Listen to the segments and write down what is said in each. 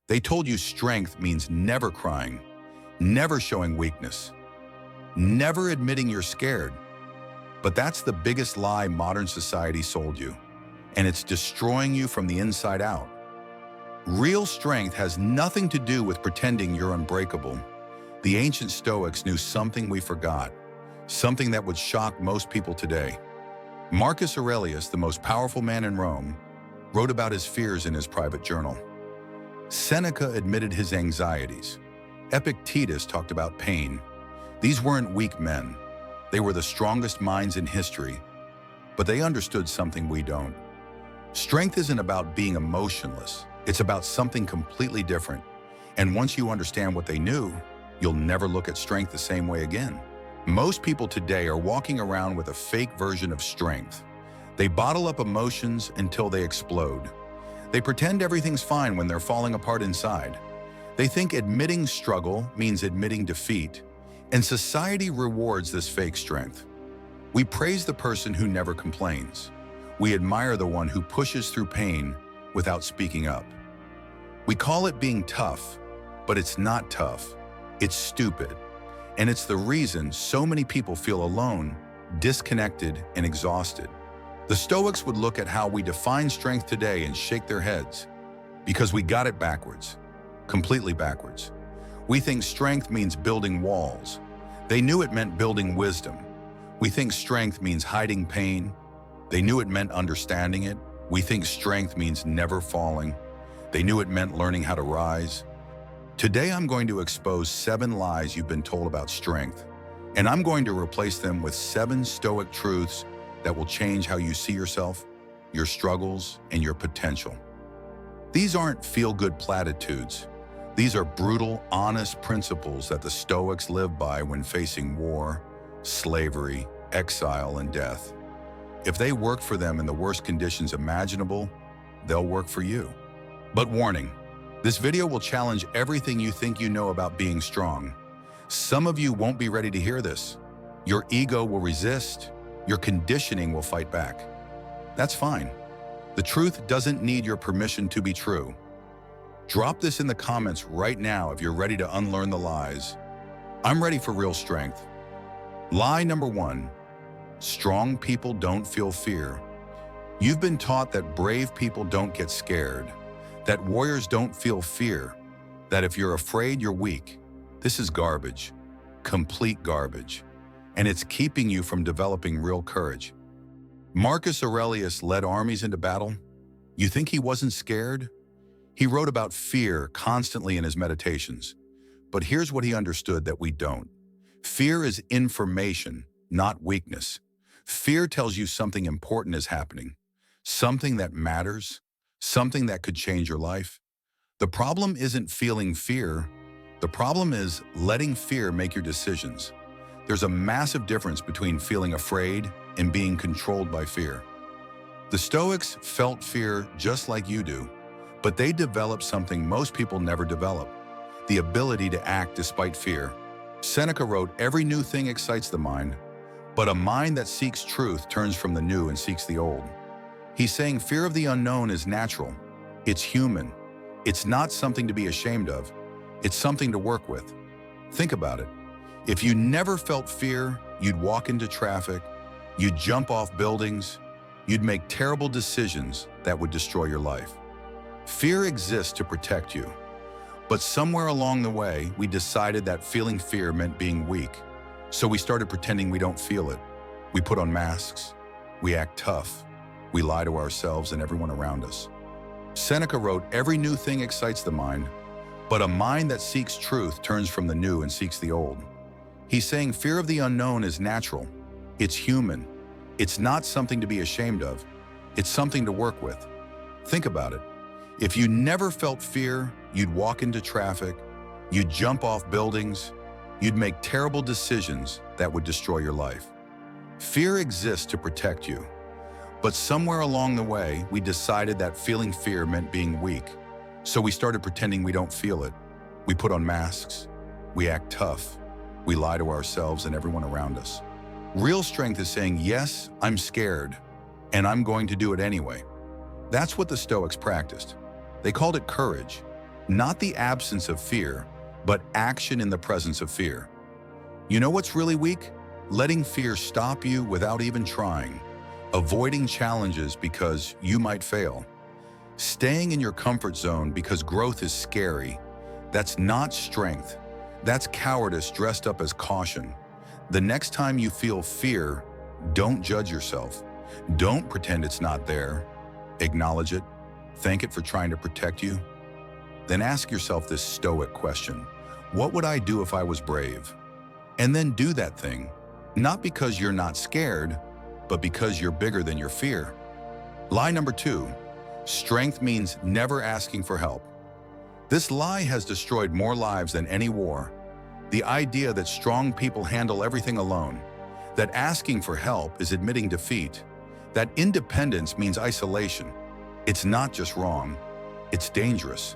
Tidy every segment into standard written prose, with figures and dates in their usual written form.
They told you strength means never crying, never showing weakness, never admitting you're scared. But that's the biggest lie modern society sold you, and it's destroying you from the inside out. Real strength has nothing to do with pretending you're unbreakable. The ancient Stoics knew something we forgot, something that would shock most people today. Marcus Aurelius, the most powerful man in Rome, wrote about his fears in his private journal. Seneca admitted his anxieties. Epictetus talked about pain. These weren't weak men. They were the strongest minds in history, but they understood something we don't. Strength isn't about being emotionless. It's about something completely different. And once you understand what they knew, you'll never look at strength the same way again. Most people today are walking around with a fake version of strength. They bottle up emotions until they explode. They pretend everything's fine when they're falling apart inside. They think admitting struggle means admitting defeat, and society rewards this fake strength. We praise the person who never complains. We admire the one who pushes through pain without speaking up. We call it being tough, but it's not tough. It's stupid. And it's the reason so many people feel alone, disconnected, and exhausted. The Stoics would look at how we define strength today and shake their heads, because we got it backwards, completely backwards. We think strength means building walls. They knew it meant building wisdom. We think strength means hiding pain. They knew it meant understanding it. We think strength means never falling. They knew it meant learning how to rise. Today I'm going to expose 7 lies you've been told about strength, and I'm going to replace them with 7 Stoic truths that will change how you see yourself, your struggles, and your potential. These aren't feel-good platitudes. These are brutal, honest principles that the Stoics lived by when facing war, slavery, exile, and death. If they worked for them in the worst conditions imaginable, they'll work for you. But warning, this video will challenge everything you think you know about being strong. Some of you won't be ready to hear this. Your ego will resist. Your conditioning will fight back. That's fine. The truth doesn't need your permission to be true. Drop this in the comments right now if you're ready to unlearn the lies. I'm ready for real strength. Lie number 1. Strong people don't feel fear. You've been taught that brave people don't get scared, that warriors don't feel fear, that if you're afraid, you're weak. This is garbage, complete garbage, and it's keeping you from developing real courage. Marcus Aurelius led armies into battle. You think he wasn't scared? He wrote about fear constantly in his meditations. But here's what he understood that we don't. Fear is information, not weakness. Fear tells you something important is happening, something that matters, something that could change your life. The problem isn't feeling fear. The problem is letting fear make your decisions. There's a massive difference between feeling afraid and being controlled by fear. The Stoics felt fear just like you do, but they developed something most people never develop: the ability to act despite fear. Seneca wrote, "Every new thing excites the mind, but a mind that seeks truth turns from the new and seeks the old." He's saying fear of the unknown is natural. It's human. It's not something to be ashamed of. It's something to work with. Think about it. If you never felt fear, you'd walk into traffic, you'd jump off buildings, you'd make terrible decisions that would destroy your life. Fear exists to protect you. But somewhere along the way, we decided that feeling fear meant being weak. So we started pretending we don't feel it. We put on masks. We act tough. We lie to ourselves and everyone around us. Seneca wrote, "Every new thing excites the mind, but a mind that seeks truth turns from the new and seeks the old." He's saying fear of the unknown is natural. It's human. It's not something to be ashamed of. It's something to work with. Think about it. If you never felt fear, you'd walk into traffic, you'd jump off buildings, you'd make terrible decisions that would destroy your life. Fear exists to protect you. But somewhere along the way, we decided that feeling fear meant being weak. So we started pretending we don't feel it. We put on masks. We act tough. We lie to ourselves and everyone around us. Real strength is saying, yes, I'm scared, and I'm going to do it anyway. That's what the Stoics practiced. They called it courage. Not the absence of fear, but action in the presence of fear. You know what's really weak? Letting fear stop you without even trying. Avoiding challenges because you might fail. Staying in your comfort zone because growth is scary. That's not strength. That's cowardice dressed up as caution. The next time you feel fear, don't judge yourself. Don't pretend it's not there. Acknowledge it. Thank it for trying to protect you. Then ask yourself this Stoic question. What would I do if I was brave? And then do that thing. Not because you're not scared, but because you're bigger than your fear. Lie number 2, strength means never asking for help. This lie has destroyed more lives than any war. The idea that strong people handle everything alone, that asking for help is admitting defeat, that independence means isolation. It's not just wrong, it's dangerous.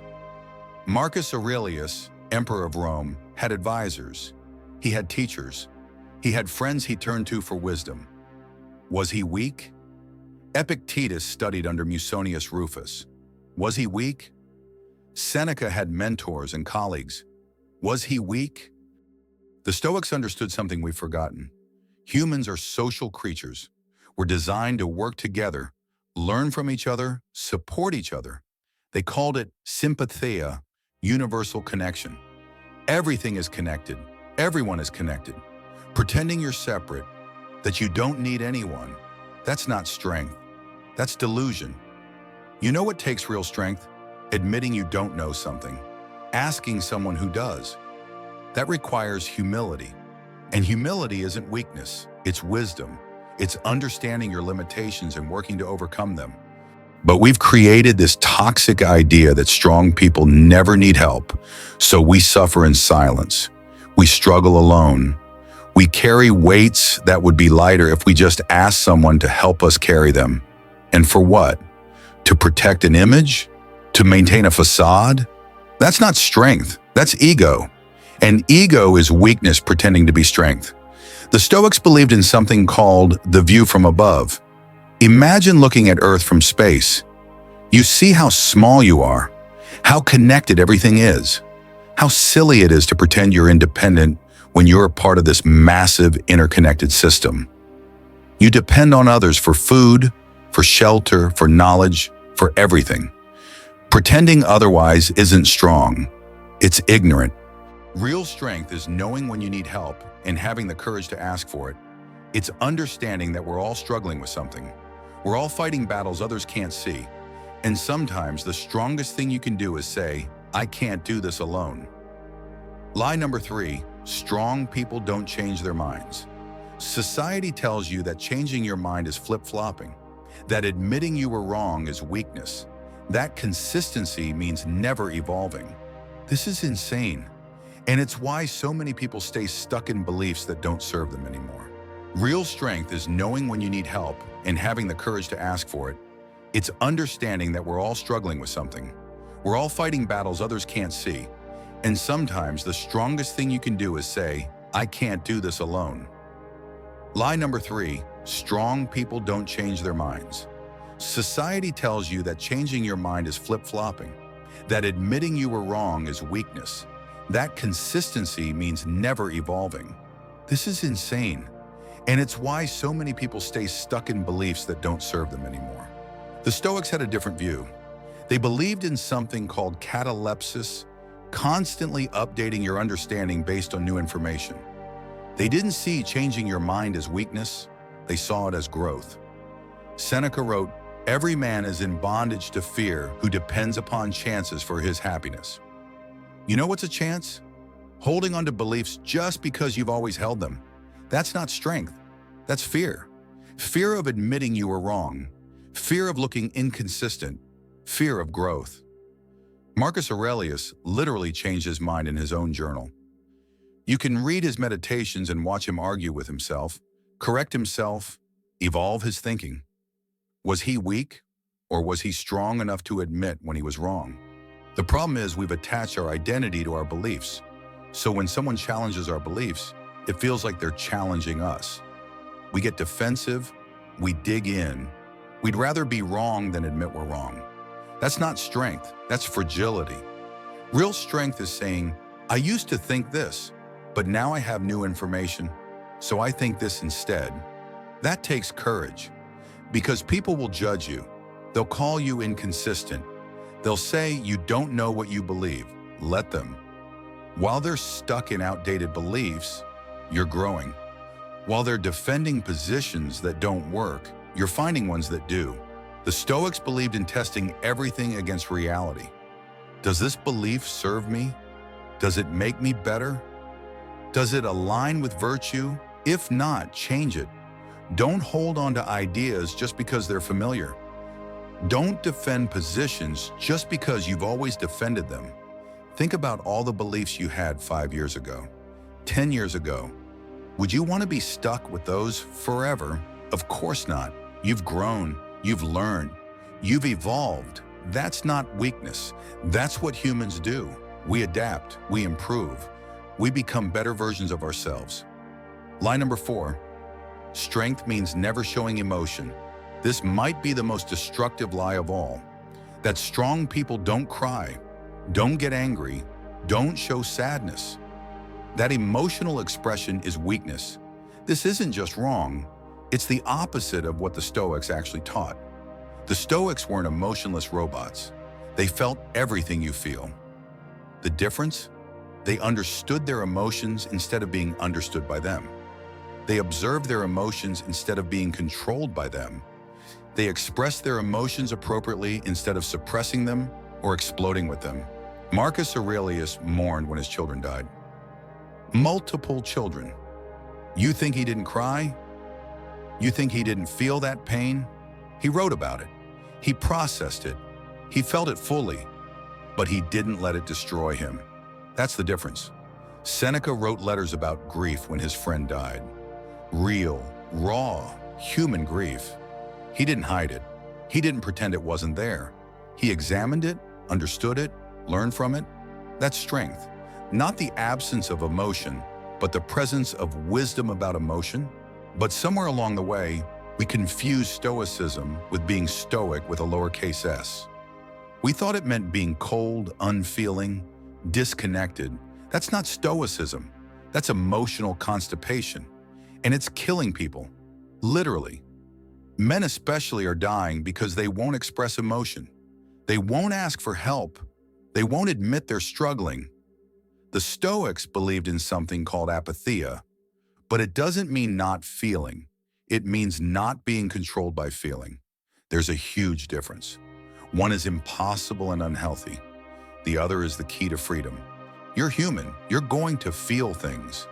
Marcus Aurelius, Emperor of Rome, had advisors. He had teachers. He had friends he turned to for wisdom. Was he weak? Epictetus studied under Musonius Rufus. Was he weak? Seneca had mentors and colleagues. Was he weak? The Stoics understood something we've forgotten. Humans are social creatures. We're designed to work together, learn from each other, support each other. They called it sympatheia, universal connection. Everything is connected. Everyone is connected. Pretending you're separate, that you don't need anyone, that's not strength. That's delusion. You know what takes real strength? Admitting you don't know something. Asking someone who does. That requires humility. And humility isn't weakness, it's wisdom. It's understanding your limitations and working to overcome them. But we've created this toxic idea that strong people never need help, so we suffer in silence. We struggle alone. We carry weights that would be lighter if we just asked someone to help us carry them. And for what? To protect an image? To maintain a facade? That's not strength, that's ego. And ego is weakness pretending to be strength. The Stoics believed in something called the view from above. Imagine looking at Earth from space. You see how small you are, how connected everything is, how silly it is to pretend you're independent when you're a part of this massive interconnected system. You depend on others for food, for shelter, for knowledge, for everything. Pretending otherwise isn't strong, it's ignorant. Real strength is knowing when you need help and having the courage to ask for it. It's understanding that we're all struggling with something. We're all fighting battles others can't see. And sometimes the strongest thing you can do is say, I can't do this alone. Lie number 3, strong people don't change their minds. Society tells you that changing your mind is flip-flopping, that admitting you were wrong is weakness, that consistency means never evolving. This is insane. And it's why so many people stay stuck in beliefs that don't serve them anymore. Real strength is knowing when you need help and having the courage to ask for it. It's understanding that we're all struggling with something. We're all fighting battles others can't see. And sometimes the strongest thing you can do is say, I can't do this alone. Lie number 3, strong people don't change their minds. Society tells you that changing your mind is flip-flopping, that admitting you were wrong is weakness, that consistency means never evolving. This is insane. And it's why so many people stay stuck in beliefs that don't serve them anymore. The Stoics had a different view. They believed in something called catalepsis, constantly updating your understanding based on new information. They didn't see changing your mind as weakness, they saw it as growth. Seneca wrote, every man is in bondage to fear who depends upon chances for his happiness. You know what's a chance? Holding on to beliefs just because you've always held them. That's not strength, that's fear. Fear of admitting you were wrong, fear of looking inconsistent, fear of growth. Marcus Aurelius literally changed his mind in his own journal. You can read his meditations and watch him argue with himself, correct himself, evolve his thinking. Was he weak, or was he strong enough to admit when he was wrong? The problem is we've attached our identity to our beliefs. So when someone challenges our beliefs, it feels like they're challenging us. We get defensive, we dig in. We'd rather be wrong than admit we're wrong. That's not strength, that's fragility. Real strength is saying, I used to think this, but now I have new information, so I think this instead. That takes courage, because people will judge you. They'll call you inconsistent. They'll say you don't know what you believe. Let them. While they're stuck in outdated beliefs, you're growing. While they're defending positions that don't work, you're finding ones that do. The Stoics believed in testing everything against reality. Does this belief serve me? Does it make me better? Does it align with virtue? If not, change it. Don't hold on to ideas just because they're familiar. Don't defend positions just because you've always defended them. Think about all the beliefs you had 5 years ago, 10 years ago. Would you want to be stuck with those forever? Of course not. You've grown, you've learned, you've evolved. That's not weakness. That's what humans do. We adapt, we improve, we become better versions of ourselves. Line number 4, strength means never showing emotion. This might be the most destructive lie of all, that strong people don't cry, don't get angry, don't show sadness. That emotional expression is weakness. This isn't just wrong, it's the opposite of what the Stoics actually taught. The Stoics weren't emotionless robots. They felt everything you feel. The difference? They understood their emotions instead of being understood by them. They observed their emotions instead of being controlled by them. They expressed their emotions appropriately instead of suppressing them or exploding with them. Marcus Aurelius mourned when his children died. Multiple children. You think he didn't cry? You think he didn't feel that pain? He wrote about it. He processed it. He felt it fully, but he didn't let it destroy him. That's the difference. Seneca wrote letters about grief when his friend died. Real, raw, human grief. He didn't hide it. He didn't pretend it wasn't there. He examined it, understood it, learned from it. That's strength. Not the absence of emotion, but the presence of wisdom about emotion. But somewhere along the way, we confused stoicism with being stoic with a lowercase s. We thought it meant being cold, unfeeling, disconnected. That's not stoicism. That's emotional constipation. And it's killing people, literally. Men especially are dying because they won't express emotion. They won't ask for help. They won't admit they're struggling. The Stoics believed in something called apatheia, but it doesn't mean not feeling. It means not being controlled by feeling. There's a huge difference. One is impossible and unhealthy. The other is the key to freedom. You're human. You're going to feel things.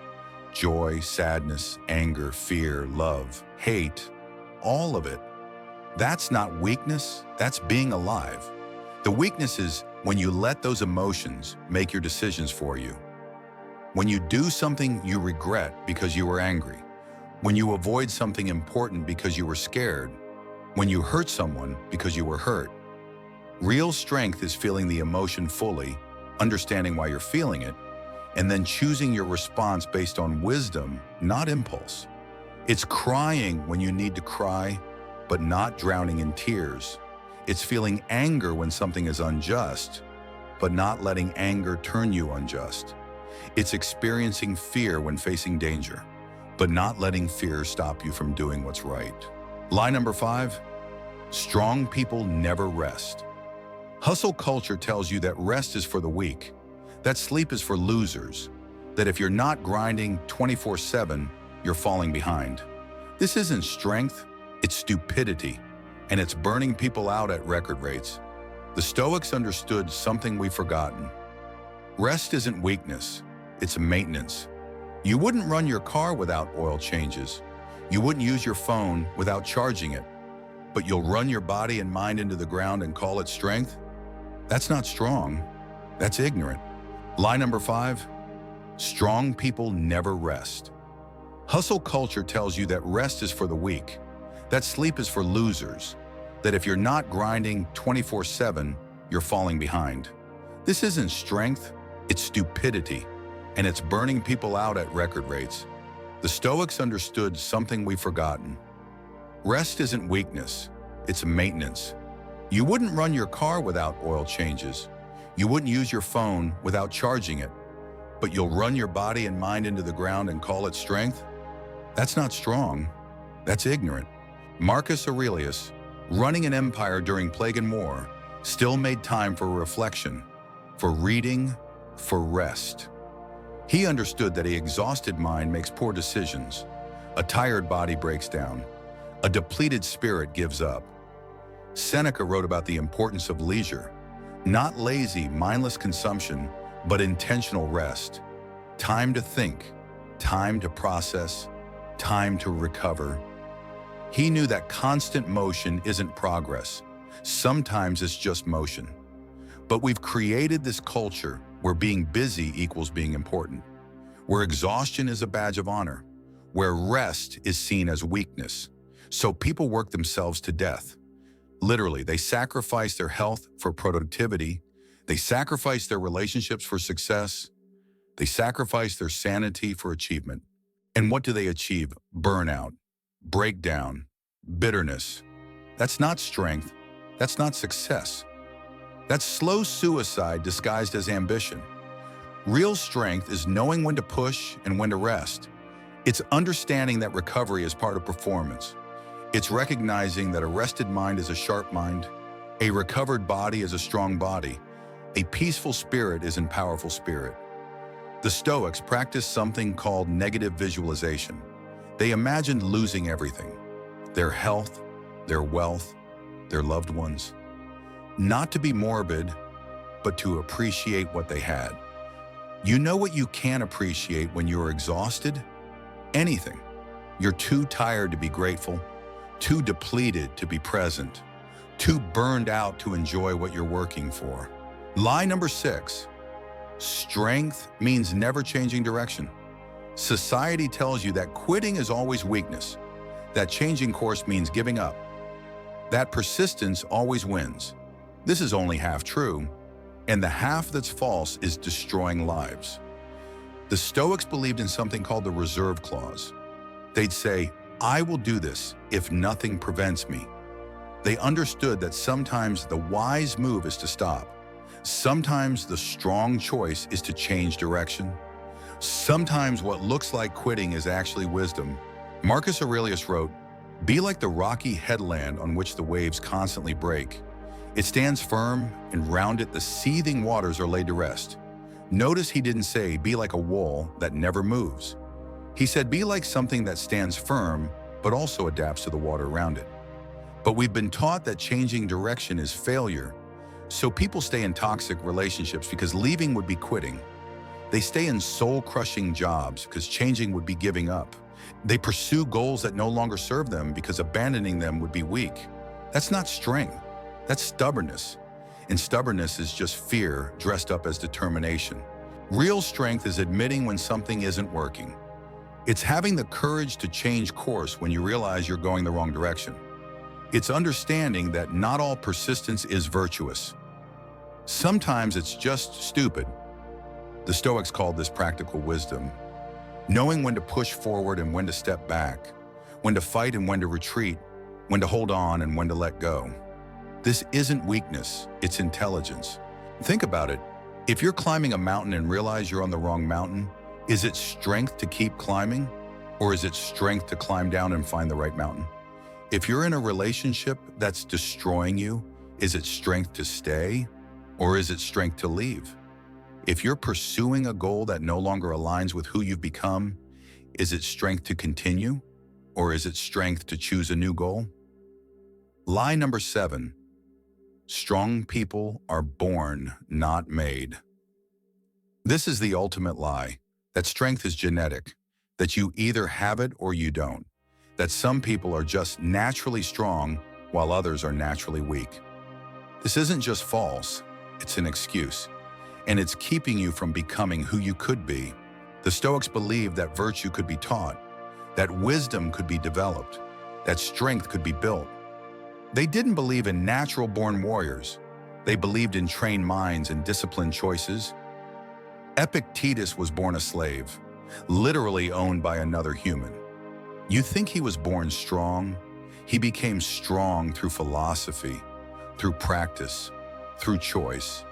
Joy, sadness, anger, fear, love, hate, all of it. That's not weakness. That's being alive. The weakness is when you let those emotions make your decisions for you. When you do something you regret because you were angry. When you avoid something important because you were scared. When you hurt someone because you were hurt. Real strength is feeling the emotion fully, understanding why you're feeling it, and then choosing your response based on wisdom, not impulse. It's crying when you need to cry, but not drowning in tears. It's feeling anger when something is unjust, but not letting anger turn you unjust. It's experiencing fear when facing danger, but not letting fear stop you from doing what's right. Line number 5, strong people never rest. Hustle culture tells you that rest is for the weak, that sleep is for losers, that if you're not grinding 24/7, you're falling behind. This isn't strength, it's stupidity, and it's burning people out at record rates. The Stoics understood something we've forgotten. Rest isn't weakness, it's maintenance. You wouldn't run your car without oil changes. You wouldn't use your phone without charging it. But you'll run your body and mind into the ground and call it strength? That's not strong, that's ignorant. Lie number 5, strong people never rest. Hustle culture tells you that rest is for the weak, that sleep is for losers, that if you're not grinding 24/7, you're falling behind. This isn't strength, it's stupidity, and it's burning people out at record rates. The Stoics understood something we've forgotten. Rest isn't weakness, it's maintenance. You wouldn't run your car without oil changes. You wouldn't use your phone without charging it, but you'll run your body and mind into the ground and call it strength? That's not strong. That's ignorant. Marcus Aurelius, running an empire during plague and war, still made time for reflection, for reading, for rest. He understood that an exhausted mind makes poor decisions, a tired body breaks down, a depleted spirit gives up. Seneca wrote about the importance of leisure, not lazy, mindless consumption, but intentional rest. Time to think, time to process, time to recover. He knew that constant motion isn't progress. Sometimes it's just motion. But we've created this culture where being busy equals being important, where exhaustion is a badge of honor, where rest is seen as weakness. So people work themselves to death. Literally, they sacrifice their health for productivity. They sacrifice their relationships for success. They sacrifice their sanity for achievement. And what do they achieve? Burnout, breakdown, bitterness. That's not strength. That's not success. That's slow suicide disguised as ambition. Real strength is knowing when to push and when to rest. It's understanding that recovery is part of performance. It's recognizing that a rested mind is a sharp mind, a recovered body is a strong body, a peaceful spirit is a powerful spirit. The Stoics practiced something called negative visualization. They imagined losing everything, their health, their wealth, their loved ones. Not to be morbid, but to appreciate what they had. You know what you can appreciate when you're exhausted? Anything. You're too tired to be grateful, too depleted to be present, too burned out to enjoy what you're working for. Lie number 6. Strength means never changing direction. Society tells you that quitting is always weakness, that changing course means giving up, that persistence always wins. This is only half true, and the half that's false is destroying lives. The Stoics believed in something called the reserve clause. They'd say, I will do this if nothing prevents me. They understood that sometimes the wise move is to stop. Sometimes the strong choice is to change direction. Sometimes what looks like quitting is actually wisdom. Marcus Aurelius wrote, "Be like the rocky headland on which the waves constantly break. It stands firm, and round it the seething waters are laid to rest." Notice he didn't say, be like a wall that never moves. He said, be like something that stands firm, but also adapts to the water around it. But we've been taught that changing direction is failure. So people stay in toxic relationships because leaving would be quitting. They stay in soul-crushing jobs because changing would be giving up. They pursue goals that no longer serve them because abandoning them would be weak. That's not strength. That's stubbornness. And stubbornness is just fear dressed up as determination. Real strength is admitting when something isn't working. It's having the courage to change course when you realize you're going the wrong direction. It's understanding that not all persistence is virtuous. Sometimes it's just stupid. The Stoics called this practical wisdom. Knowing when to push forward and when to step back, when to fight and when to retreat, when to hold on and when to let go. This isn't weakness, it's intelligence. Think about it. If you're climbing a mountain and realize you're on the wrong mountain, is it strength to keep climbing, or is it strength to climb down and find the right mountain? If you're in a relationship that's destroying you, is it strength to stay, or is it strength to leave? If you're pursuing a goal that no longer aligns with who you've become, is it strength to continue, or is it strength to choose a new goal? Lie number 7. Strong people are born, not made. This is the ultimate lie, that strength is genetic, that you either have it or you don't, that some people are just naturally strong while others are naturally weak. This isn't just false, it's an excuse, and it's keeping you from becoming who you could be. The Stoics believed that virtue could be taught, that wisdom could be developed, that strength could be built. They didn't believe in natural-born warriors. They believed in trained minds and disciplined choices. Epictetus was born a slave, literally owned by another human. You think he was born strong? He became strong through philosophy, through practice, through choice.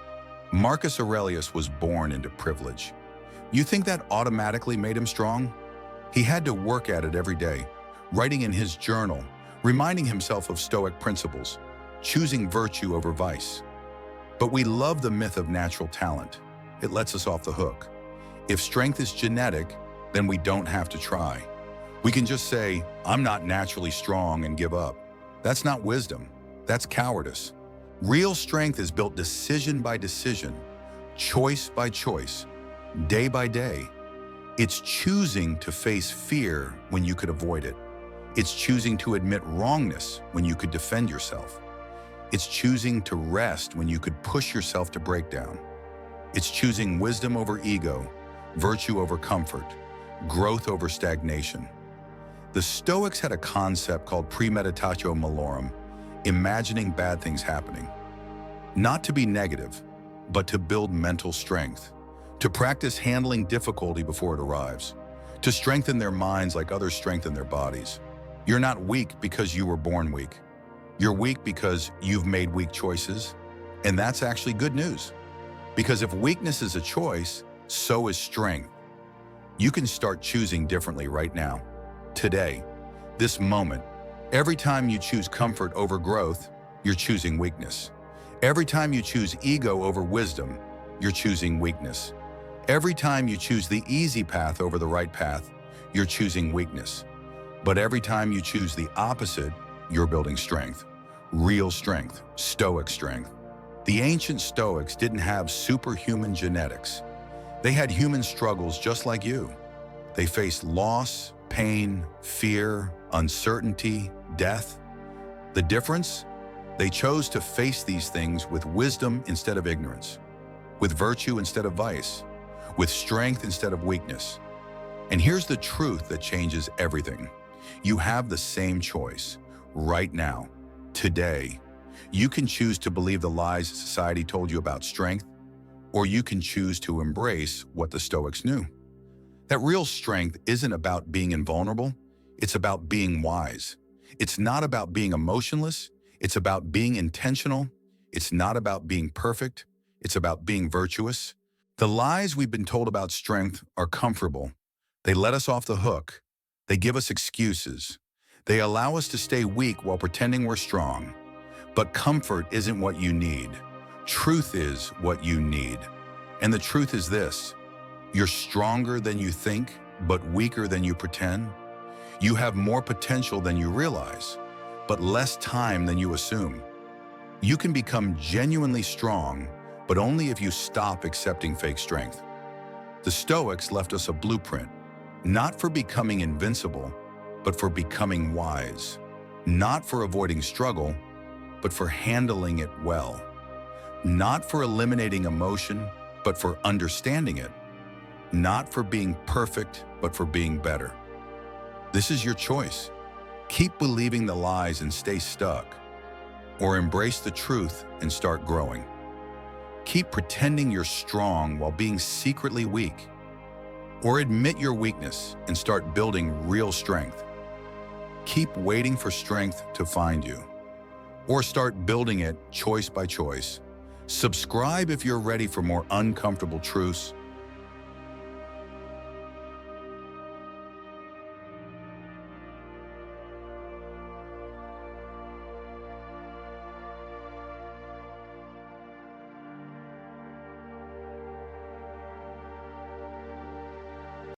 Marcus Aurelius was born into privilege. You think that automatically made him strong? He had to work at it every day, writing in his journal, reminding himself of Stoic principles, choosing virtue over vice. But we love the myth of natural talent. It lets us off the hook. If strength is genetic, then we don't have to try. We can just say, "I'm not naturally strong," and give up. That's not wisdom. That's cowardice. Real strength is built decision by decision, choice by choice, day by day. It's choosing to face fear when you could avoid it. It's choosing to admit wrongness when you could defend yourself. It's choosing to rest when you could push yourself to breakdown. It's choosing wisdom over ego, virtue over comfort, growth over stagnation. The Stoics had a concept called premeditatio malorum, imagining bad things happening. Not to be negative, but to build mental strength, to practice handling difficulty before it arrives, to strengthen their minds like others strengthen their bodies. You're not weak because you were born weak. You're weak because you've made weak choices, and that's actually good news. Because if weakness is a choice, so is strength. You can start choosing differently right now, today, this moment. Every time you choose comfort over growth, you're choosing weakness. Every time you choose ego over wisdom, you're choosing weakness. Every time you choose the easy path over the right path, you're choosing weakness. But every time you choose the opposite, you're building strength. Real strength, Stoic strength. The ancient Stoics didn't have superhuman genetics. They had human struggles just like you. They faced loss, pain, fear, uncertainty, death. The difference? They chose to face these things with wisdom instead of ignorance, with virtue instead of vice, with strength instead of weakness. And here's the truth that changes everything. You have the same choice right now, today. You can choose to believe the lies society told you about strength, or you can choose to embrace what the Stoics knew. That real strength isn't about being invulnerable, it's about being wise. It's not about being emotionless, it's about being intentional. It's not about being perfect, it's about being virtuous. The lies we've been told about strength are comfortable. They let us off the hook. They give us excuses. They allow us to stay weak while pretending we're strong. But comfort isn't what you need. Truth is what you need. And the truth is this: you're stronger than you think, but weaker than you pretend. You have more potential than you realize, but less time than you assume. You can become genuinely strong, but only if you stop accepting fake strength. The Stoics left us a blueprint, not for becoming invincible, but for becoming wise. Not for avoiding struggle, but for handling it well. Not for eliminating emotion, but for understanding it. Not for being perfect, but for being better. This is your choice. Keep believing the lies and stay stuck, or embrace the truth and start growing. Keep pretending you're strong while being secretly weak, or admit your weakness and start building real strength. Keep waiting for strength to find you, or start building it choice by choice. Subscribe if you're ready for more uncomfortable truths,